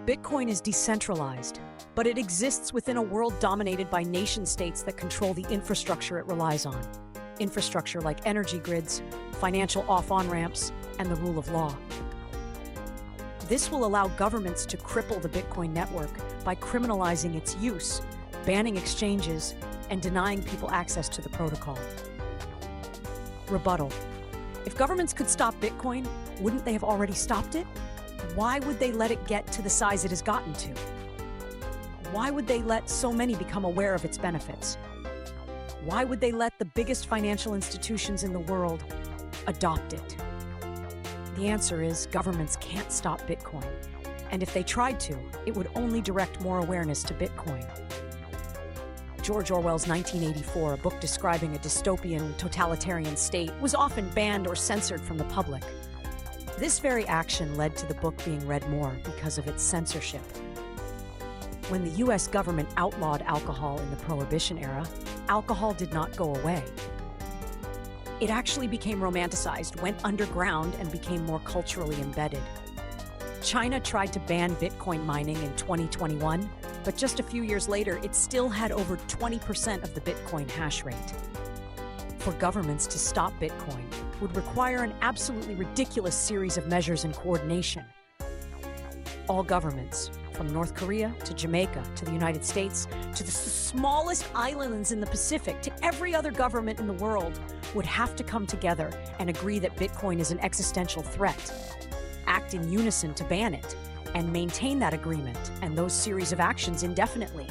Bitcoin is decentralized, but it exists within a world dominated by nation-states that control the infrastructure it relies on. Infrastructure like energy grids, financial off-on ramps, and the rule of law. This will allow governments to cripple the Bitcoin network by criminalizing its use, banning exchanges, and denying people access to the protocol. Rebuttal. If governments could stop Bitcoin, wouldn't they have already stopped it? Why would they let it get to the size it has gotten to? Why would they let so many become aware of its benefits? Why would they let the biggest financial institutions in the world adopt it? The answer is governments can't stop Bitcoin. And if they tried to, it would only direct more awareness to Bitcoin. George Orwell's 1984, a book describing a dystopian, totalitarian state, was often banned or censored from the public. This very action led to the book being read more because of its censorship. When the US government outlawed alcohol in the Prohibition era, alcohol did not go away. It actually became romanticized, went underground, and became more culturally embedded. China tried to ban Bitcoin mining in 2021, but just a few years later, it still had over 20% of the Bitcoin hash rate. For governments to stop Bitcoin would require an absolutely ridiculous series of measures and coordination. All governments, from North Korea to Jamaica to the United States to the smallest islands in the Pacific to every other government in the world, would have to come together and agree that Bitcoin is an existential threat, act in unison to ban it, and maintain that agreement and those series of actions indefinitely.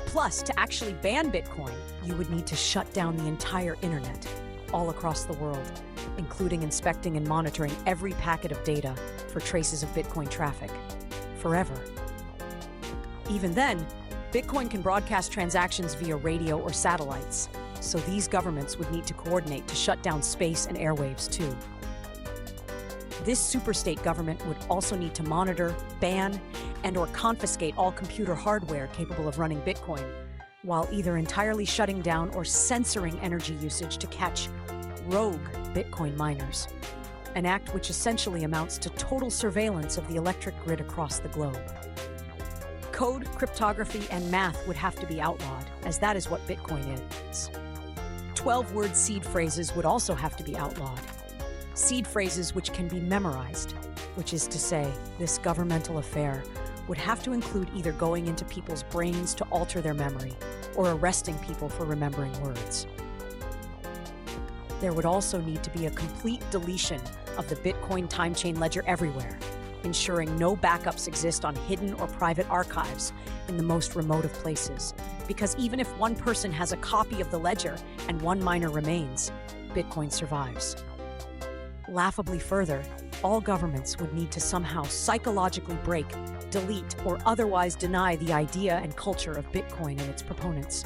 Plus, to actually ban Bitcoin, you would need to shut down the entire internet, all across the world, including inspecting and monitoring every packet of data for traces of Bitcoin traffic, forever. Even then, Bitcoin can broadcast transactions via radio or satellites, so these governments would need to coordinate to shut down space and airwaves too. This superstate government would also need to monitor, ban, and/or confiscate all computer hardware capable of running Bitcoin, while either entirely shutting down or censoring energy usage to catch rogue Bitcoin miners, an act which essentially amounts to total surveillance of the electric grid across the globe. Code, cryptography, and math would have to be outlawed, as that is what Bitcoin is. 12-word seed phrases would also have to be outlawed. Seed phrases which can be memorized, which is to say, this governmental affair would have to include either going into people's brains to alter their memory or arresting people for remembering words. There would also need to be a complete deletion of the Bitcoin time chain ledger everywhere, ensuring no backups exist on hidden or private archives in the most remote of places. Because even if one person has a copy of the ledger and one miner remains, Bitcoin survives. Laughably further, all governments would need to somehow psychologically break, delete, or otherwise deny the idea and culture of Bitcoin and its proponents.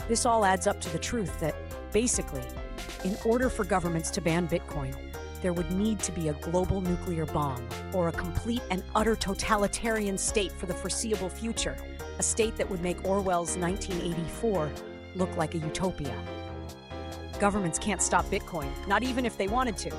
This all adds up to the truth that, basically, in order for governments to ban Bitcoin, there would need to be a global nuclear bomb or a complete and utter totalitarian state for the foreseeable future, a state that would make Orwell's 1984 look like a utopia. Governments can't stop Bitcoin, not even if they wanted to.